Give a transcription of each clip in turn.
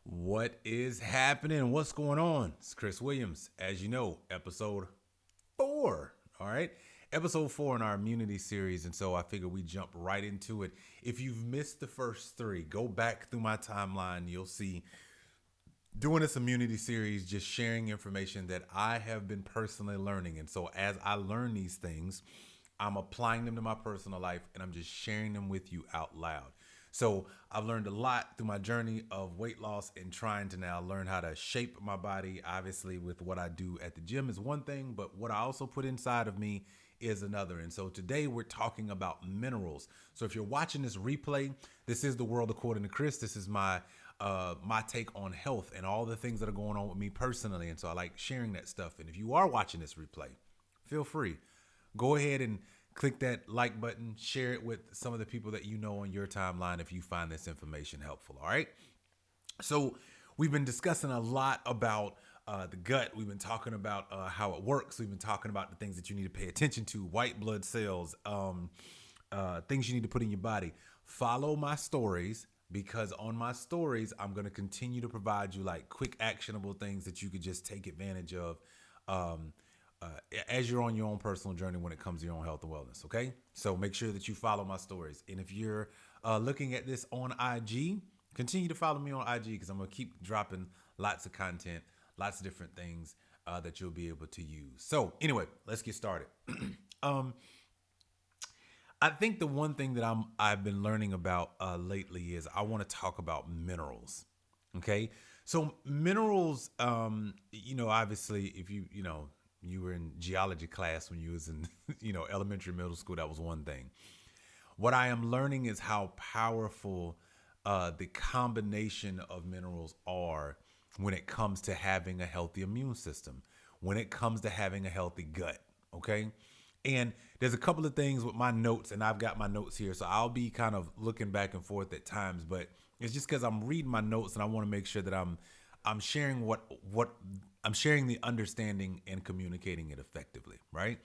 What is happening? What's going on? It's Chris Williams. As you know, episode 4. All right. Episode 4 in our immunity series. And so I figure we jump right into it. If you've missed the first 3, go back through my timeline. You'll see doing this immunity series, just sharing information that I have been personally learning. And so as I learn these things, I'm applying them to my personal life and I'm just sharing them with you out loud. So I've learned a lot through my journey of weight loss and trying to now learn how to shape my body. Obviously, with what I do at the gym is one thing, but what I also put inside of me is another. And so today we're talking about minerals. So if you're watching this replay, this is the world according to Chris. This is my take on health and all the things that are going on with me personally. And so I like sharing that stuff. And if you are watching this replay, feel free. Go ahead and click that like button, share it with some of the people that you know on your timeline if you find this information helpful. All right. So we've been discussing a lot about the gut. We've been talking about how it works. We've been talking about the things that you need to pay attention to, white blood cells, things you need to put in your body. Follow my stories because on my stories, I'm going to continue to provide you like quick, actionable things that you could just take advantage of um, as you're on your own personal journey when it comes to your own health and wellness. Okay. So make sure that you follow my stories. And if you're looking at this on IG, continue to follow me on IG because I'm going to keep dropping lots of content, lots of different things that you'll be able to use. So anyway, let's get started. um, I think the one thing that I've been learning about lately is I want to talk about minerals. Okay, so minerals, obviously, if you were in geology class when you was in elementary, middle school, that was one thing. What I am learning is how powerful the combination of minerals are when it comes to having a healthy immune system, when it comes to having a healthy gut. Okay. And there's a couple of things with my notes, and I've got my notes here. So I'll be kind of looking back and forth at times, but it's just because I'm reading my notes and I want to make sure that I'm sharing what I'm sharing the understanding and communicating it effectively, right?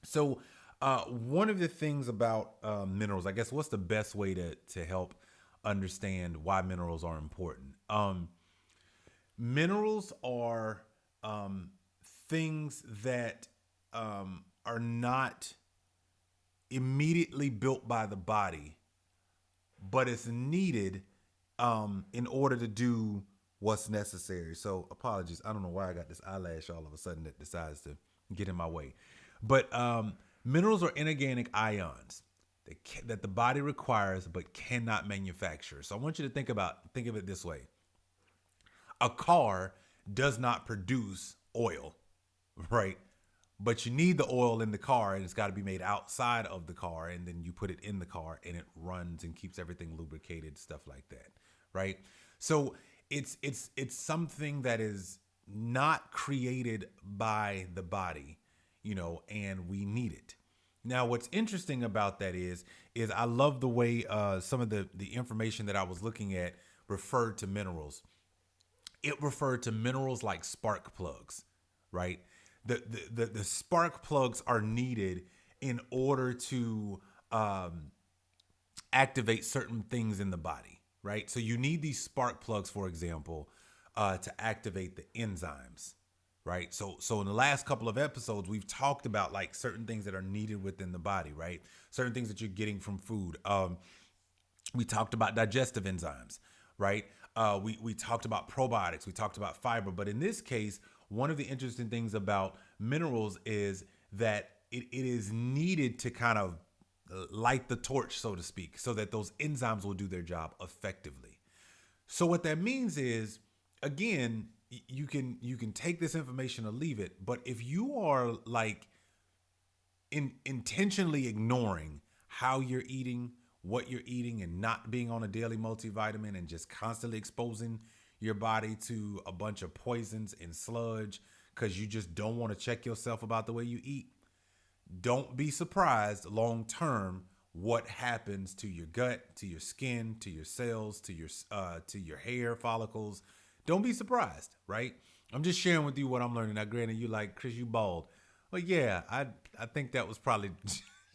So, one of the things about minerals, I guess, what's the best way to help understand why minerals are important? Minerals are things that are not immediately built by the body, but it's needed in order to do what's necessary. So apologies. I don't know why I got this eyelash all of a sudden that decides to get in my way. But minerals are inorganic ions that the body requires but cannot manufacture. So I want you to think of it this way. A car does not produce oil, right? But you need the oil in the car and it's got to be made outside of the car and then you put it in the car and it runs and keeps everything lubricated, stuff like that, right? So it's something that is not created by the body, and we need it. Now, what's interesting about that is I love the way some of the information that I was looking at referred to minerals. It referred to minerals like spark plugs, right? The spark plugs are needed in order to activate certain things in the body, right? So you need these spark plugs, for example, to activate the enzymes, right? So in the last couple of episodes, we've talked about like certain things that are needed within the body, right? Certain things that you're getting from food. We talked about digestive enzymes, right? We talked about probiotics, we talked about fiber, but in this case, one of the interesting things about minerals is that it is needed to kind of light the torch, so to speak, so that those enzymes will do their job effectively. So what that means is, again, you can take this information or leave it, but if you are like intentionally ignoring how you're eating, what you're eating, and not being on a daily multivitamin and just constantly exposing your body to a bunch of poisons and sludge because you just don't want to check yourself about the way you eat, don't be surprised long term what happens to your gut, to your skin, to your cells, to your hair follicles. Don't be surprised, right? I'm just sharing with you what I'm learning. Now, granted, you like Chris, you bald. Well, yeah, I think that was probably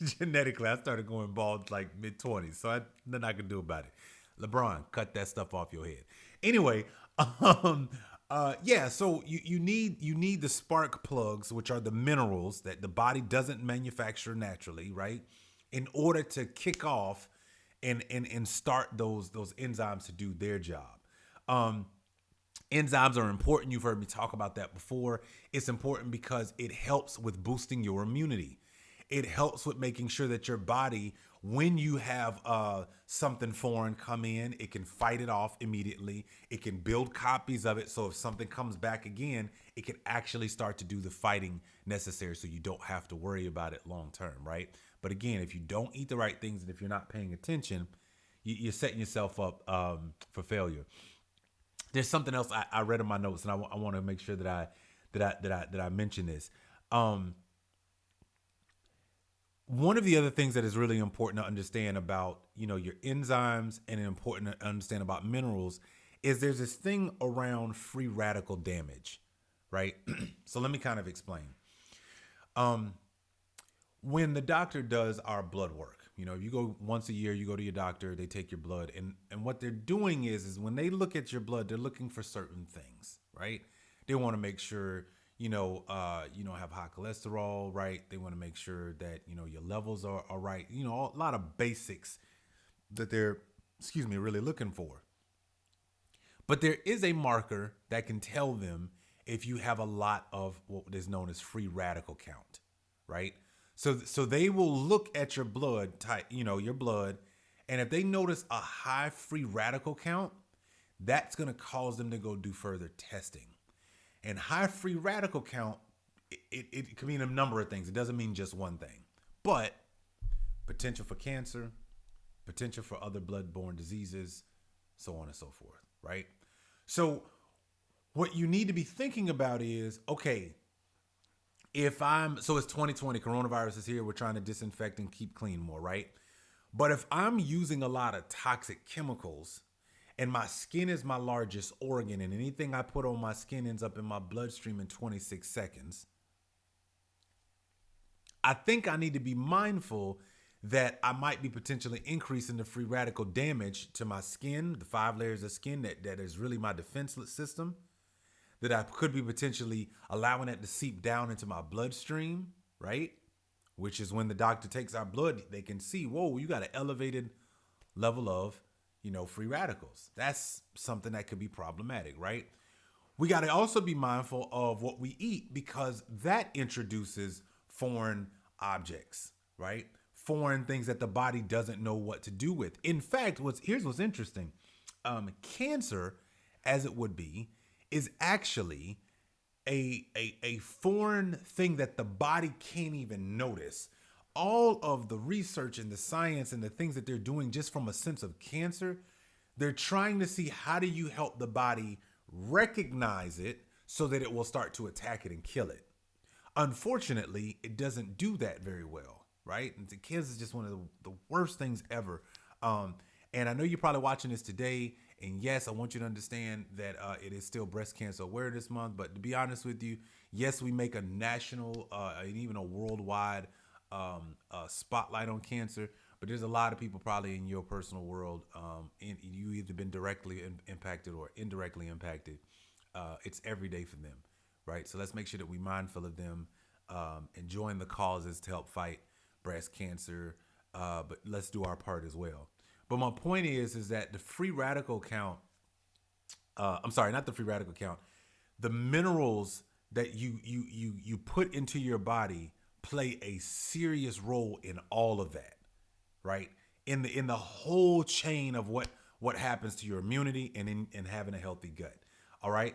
genetically. I started going bald like mid 20s, so nothing I could do about it. LeBron, cut that stuff off your head. Anyway, um, yeah. So you need the spark plugs, which are the minerals that the body doesn't manufacture naturally, right? In order to kick off and start those enzymes to do their job. Um, Enzymes are important. You've heard me talk about that before. It's important because it helps with boosting your immunity. It helps with making sure that your body, when you have something foreign come in, it can fight it off immediately. It can build copies of it. So if something comes back again, it can actually start to do the fighting necessary so you don't have to worry about it long term, right? But again, if you don't eat the right things and if you're not paying attention, you're setting yourself up for failure. There's something else I read in my notes, and I want to make sure that I mention this. Um, One of the other things that is really important to understand about your enzymes and important to understand about minerals is there's this thing around free radical damage, right? So let me kind of explain. Um, when the doctor does our blood work, you go once a year, you go to your doctor, they take your blood, and what they're doing is when they look at your blood, they're looking for certain things, right? They want to make sure you don't have high cholesterol, right? They want to make sure that your levels are right. A lot of basics that they're really looking for. But there is a marker that can tell them if you have a lot of what is known as free radical count, right? So they will look at your blood type, your blood, and if they notice a high free radical count, that's going to cause them to go do further testing. And high free radical count, it can mean a number of things. It doesn't mean just one thing, but potential for cancer, potential for other blood-borne diseases, so on and so forth, right? So what you need to be thinking about is, okay, so it's 2020, coronavirus is here, we're trying to disinfect and keep clean more, right? But if I'm using a lot of toxic chemicals and my skin is my largest organ and anything I put on my skin ends up in my bloodstream in 26 seconds, I think I need to be mindful that I might be potentially increasing the free radical damage to my skin, the 5 layers of skin that is really my defenseless system, that I could be potentially allowing it to seep down into my bloodstream, right? Which is when the doctor takes our blood, they can see, whoa, you got an elevated level of, free radicals. That's something that could be problematic, right? We got to also be mindful of what we eat because that introduces foreign objects, right? Foreign things that the body doesn't know what to do with. In fact, here's what's interesting. Cancer, as it would be, is actually a foreign thing that the body can't even notice. All of the research and the science and the things that they're doing just from a sense of cancer, they're trying to see how do you help the body recognize it so that it will start to attack it and kill it. Unfortunately, it doesn't do that very well, right? And cancer is just one of the worst things ever. And I know you're probably watching this today. And yes, I want you to understand that it is still Breast Cancer Awareness Month. But to be honest with you, yes, we make a national and even a worldwide spotlight on cancer. But there's a lot of people probably in your personal world, you either been directly impacted or indirectly impacted. It's every day for them, right? So let's make sure that we're mindful of them and join the causes to help fight breast cancer. But let's do our part as well. But my point is that the free radical count, I'm sorry, not the free radical count, the minerals that you put into your body play a serious role in all of that, right? In the whole chain of what happens to your immunity and in having a healthy gut. All right.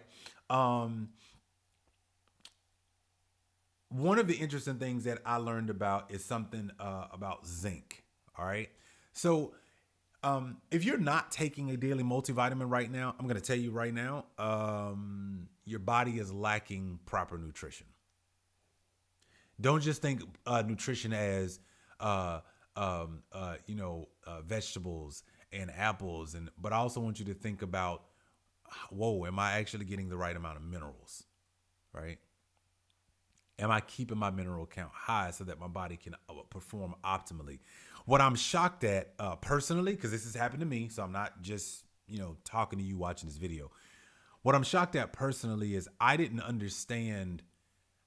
One of the interesting things that I learned about is something about zinc. All right. So if you're not taking a daily multivitamin right now, I'm going to tell you right now, your body is lacking proper nutrition. Don't just think nutrition as vegetables and apples, but I also want you to think about, whoa, am I actually getting the right amount of minerals, right? Am I keeping my mineral count high so that my body can perform optimally? What I'm shocked at personally, because this has happened to me, so I'm not just, talking to you watching this video. What I'm shocked at personally is I didn't understand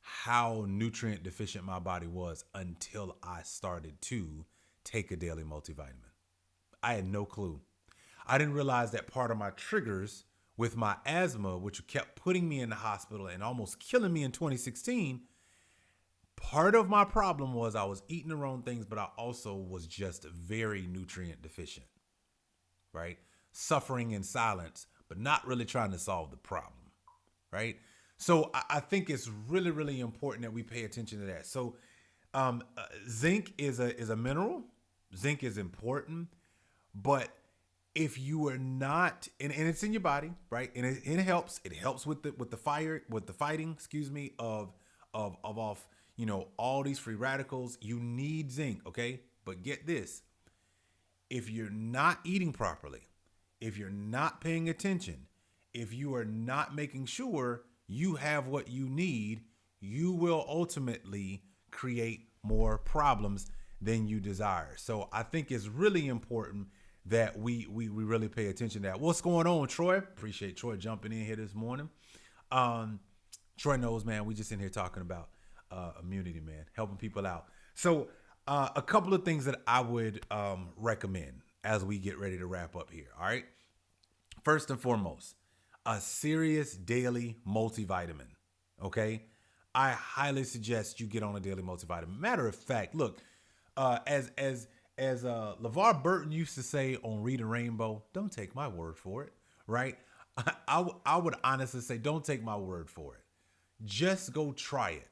how nutrient deficient my body was until I started to take a daily multivitamin. I had no clue. I didn't realize that part of my triggers with my asthma, which kept putting me in the hospital and almost killing me in 2016, part of my problem was I was eating the wrong things, but I also was just very nutrient deficient, right? Suffering in silence, but not really trying to solve the problem, right? So I think it's really, really important that we pay attention to that. So zinc is a mineral. Zinc is important, but if you are not, and it's in your body, right? And it helps. It helps with the fighting, of off, all these free radicals. You need zinc, okay? But get this: if you're not eating properly, if you're not paying attention, if you are not making sure you have what you need, you will ultimately create more problems than you desire. So I think it's really important that we really pay attention to that. What's going on, Troy? Appreciate Troy jumping in here this morning. Troy knows, man, we just in here talking about immunity, man, helping people out. So a couple of things that I would recommend as we get ready to wrap up here. All right. First and foremost, a serious daily multivitamin. Okay. I highly suggest you get on a daily multivitamin. Matter of fact, look, as LeVar Burton used to say on Read a Rainbow, don't take my word for it, right? I would honestly say, don't take my word for it. Just go try it.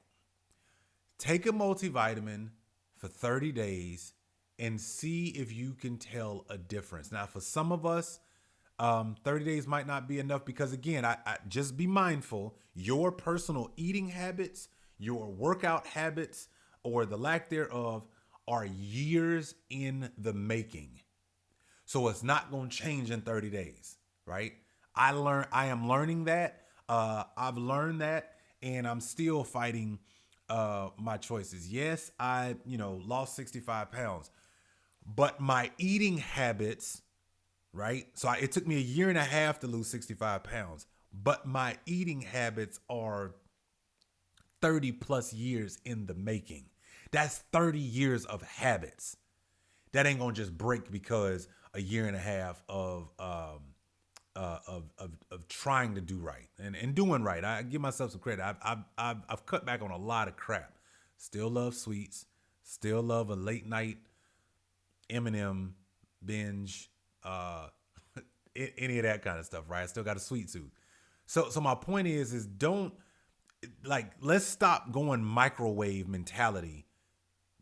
Take a multivitamin for 30 days and see if you can tell a difference. Now, for some of us, 30 days might not be enough because, again, I just be mindful. Your personal eating habits, your workout habits, or the lack thereof are years in the making. So it's not going to change in 30 days, right? I am learning that. I've learned that, and I'm still fighting my choices. Yes, I, lost 65 pounds, but my eating habits, right? So it took me a year and a half to lose 65 pounds, but my eating habits are 30 plus years in the making. That's 30 years of habits. That ain't gonna just break because a year and a half of trying to do right and doing right. I give myself some credit. I've cut back on a lot of crap. Still love sweets. Still love a late night M&M binge. Any of that kind of stuff, right? I still got a sweet tooth. So my point is let's stop going microwave mentality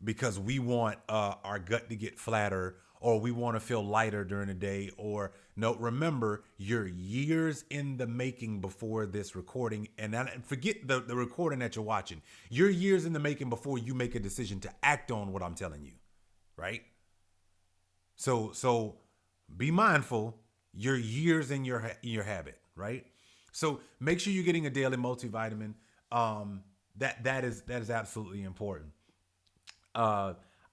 because we want our gut to get flatter or we want to feel lighter during the day. Or no, remember, you're years in the making before this recording. And forget the recording that you're watching. You're years in the making before you make a decision to act on what I'm telling you, right? So be mindful. You're years in your habit, right? So make sure you're getting a daily multivitamin. That is absolutely important.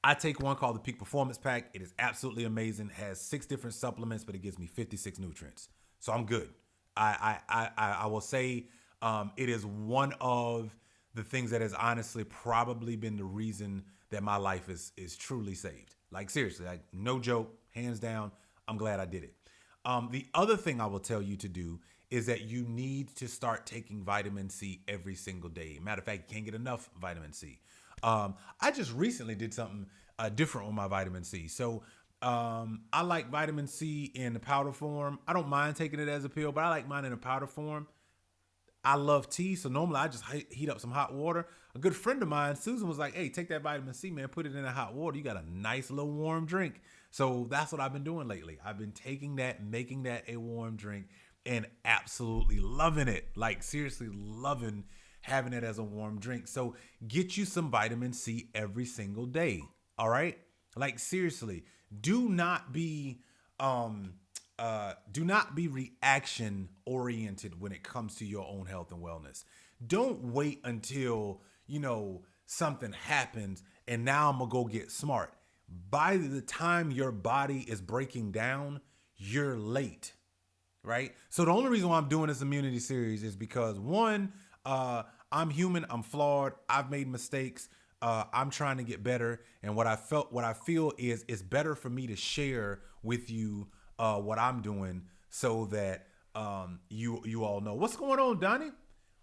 I take one called the Peak Performance Pack. It is absolutely amazing. It has 6 different supplements, but it gives me 56 nutrients. So I'm good. I will say it is one of the things that has honestly probably been the reason that my life is truly saved. Like seriously, like no joke, hands down. I'm glad I did it. The other thing I will tell you to do is that you need to start taking vitamin C every single day. Matter of fact, you can't get enough vitamin C. I just recently did something different with my vitamin C. So I like vitamin C in the powder form. I don't mind taking it as a pill, but I like mine in a powder form. I love tea, so normally I just heat up some hot water. A good friend of mine, Susan, was like, hey, take that vitamin C, man, put it in a hot water. You got a nice little warm drink. So that's what I've been doing lately. I've been taking that, making that a warm drink, and absolutely loving it. Like seriously loving having it as a warm drink. So get you some vitamin C every single day. All right? Like seriously, do not be reaction oriented when it comes to your own health and wellness. Don't wait until, something happens and now I'm going to go get smart. by the time your body is breaking down, you're late, right? So the only reason why I'm doing this immunity series is because one, I'm human, I'm flawed, I've made mistakes, I'm trying to get better, and what I feel is it's better for me to share with you what I'm doing so that you all know what's going on, Donnie.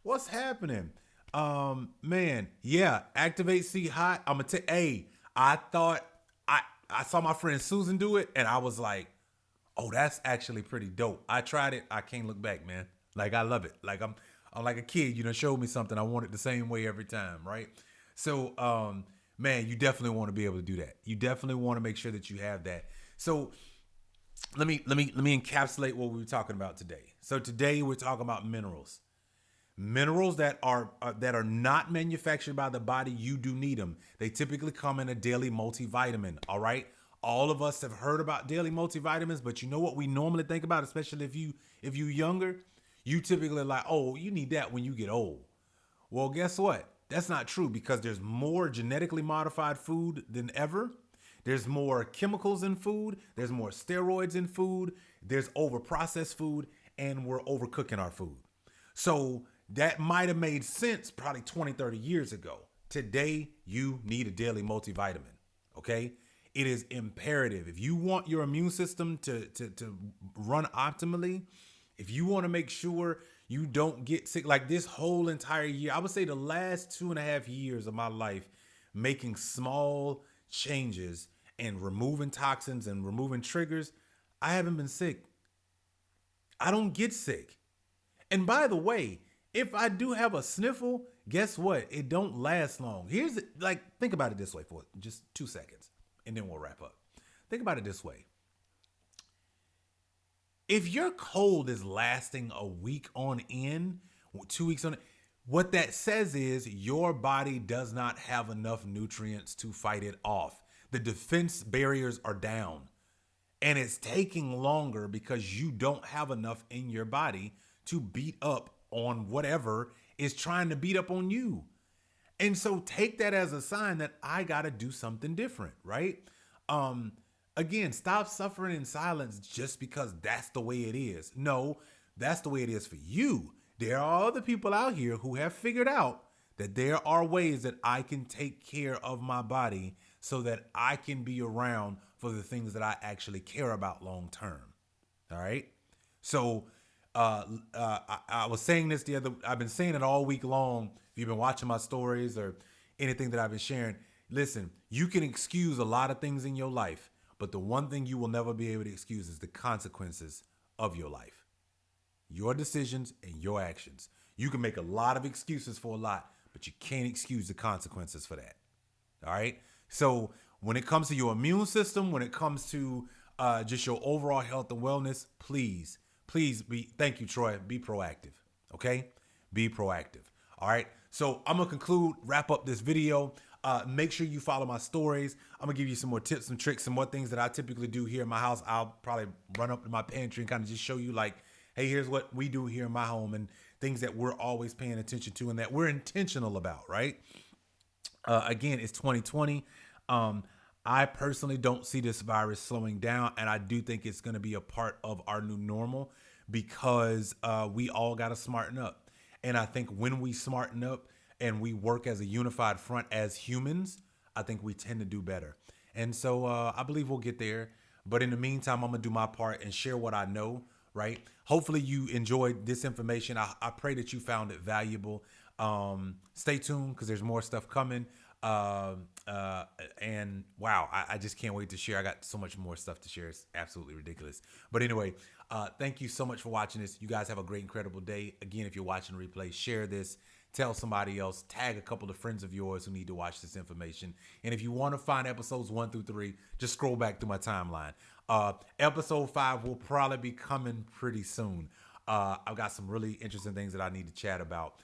What's happening? Man, yeah, activate C hot. I'm gonna take. Hey, I thought I saw my friend Susan do it, and I was like, oh, that's actually pretty dope. I tried it. I can't look back, man. Like I love it. Like I'm like a kid. You know, showed me something. I want it the same way every time, right? So, man, you definitely want to be able to do that. You definitely want to make sure that you have that. So let me encapsulate what we were talking about today. So today we're talking about minerals. Minerals that are not manufactured by the body, you do need them. They typically come in a daily multivitamin. All right. All of us have heard about daily multivitamins, but you know what we normally think about, especially if you younger, you typically like, oh, you need that when you get old. Well, guess what? That's not true because there's more genetically modified food than ever. There's more chemicals in food. There's more steroids in food. There's over processed food, and we're overcooking our food. So that might have made sense probably 20, 30 years ago. Today, you need a daily multivitamin. Okay? It is imperative. If you want your immune system to run optimally, if you want to make sure you don't get sick, like this whole entire year, I would say the last 2.5 years of my life, making small changes and removing toxins and removing triggers, I haven't been sick. I don't get sick. And by the way, if I do have a sniffle, guess what? It don't last long. Think about it this way for just 2 seconds, and then we'll wrap up. Think about it this way. If your cold is lasting a week on end, 2 weeks on end, what that says is your body does not have enough nutrients to fight it off. The defense barriers are down, and it's taking longer because you don't have enough in your body to beat up on whatever is trying to beat up on you. And so take that as a sign that I got to do something different, right? Again, stop suffering in silence just because that's the way it is. No, that's the way it is for you. There are other people out here who have figured out that there are ways that I can take care of my body so that I can be around for the things that I actually care about long term. All right. So I was saying this I've been saying it all week long. If you've been watching my stories or anything that I've been sharing, listen, you can excuse a lot of things in your life, but the one thing you will never be able to excuse is the consequences of your life, your decisions and your actions. You can make a lot of excuses for a lot, but you can't excuse the consequences for that. All right. So when it comes to your immune system, when it comes to just your overall health and wellness, please thank you, Troy. Be proactive. Okay. Be proactive. All right. So I'm going to wrap up this video. Make sure you follow my stories. I'm gonna give you some more tips, some tricks, some more things that I typically do here in my house. I'll probably run up to my pantry and kind of just show you like, hey, here's what we do here in my home and things that we're always paying attention to and that we're intentional about, right? Again, it's 2020. I personally don't see this virus slowing down, and I do think it's going to be a part of our new normal because we all got to smarten up. And I think when we smarten up and we work as a unified front as humans, I think we tend to do better. And so I believe we'll get there. But in the meantime, I'm going to do my part and share what I know, right? Hopefully you enjoyed this information. I pray that you found it valuable. Stay tuned because there's more stuff coming. And wow, I just can't wait to share. I got so much more stuff to share. It's absolutely ridiculous. But anyway, thank you so much for watching this. You guys have a great, incredible day. Again, if you're watching replay, share this. Tell somebody else, tag a couple of friends of yours who need to watch this information. And if you want to find episodes 1 through 3, just scroll back through my timeline. Episode 5 will probably be coming pretty soon. I've got some really interesting things that I need to chat about.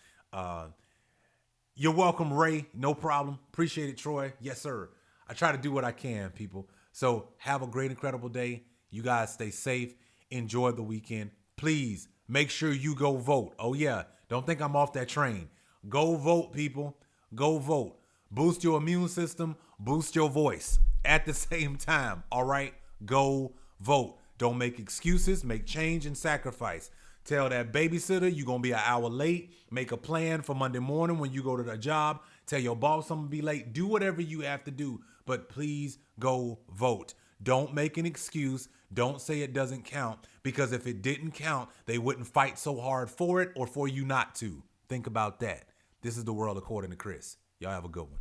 You're welcome, Ray. No problem. Appreciate it, Troy. Yes, sir. I try to do what I can, people. So have a great, incredible day. You guys stay safe. Enjoy the weekend. Please make sure you go vote. Oh, yeah. Don't think I'm off that train. Go vote, people. Go vote. Boost your immune system. Boost your voice. at the same time. All right, go vote. Don't make excuses. Make change and sacrifice. Tell that babysitter you're going to be an hour late. Make a plan for Monday morning when you go to the job. Tell your boss I'm going to be late. Do whatever you have to do, but please go vote. Don't make an excuse. Don't say it doesn't count, because if it didn't count, they wouldn't fight so hard for it or for you not to. Think about that. This is the world according to Chris. Y'all have a good one.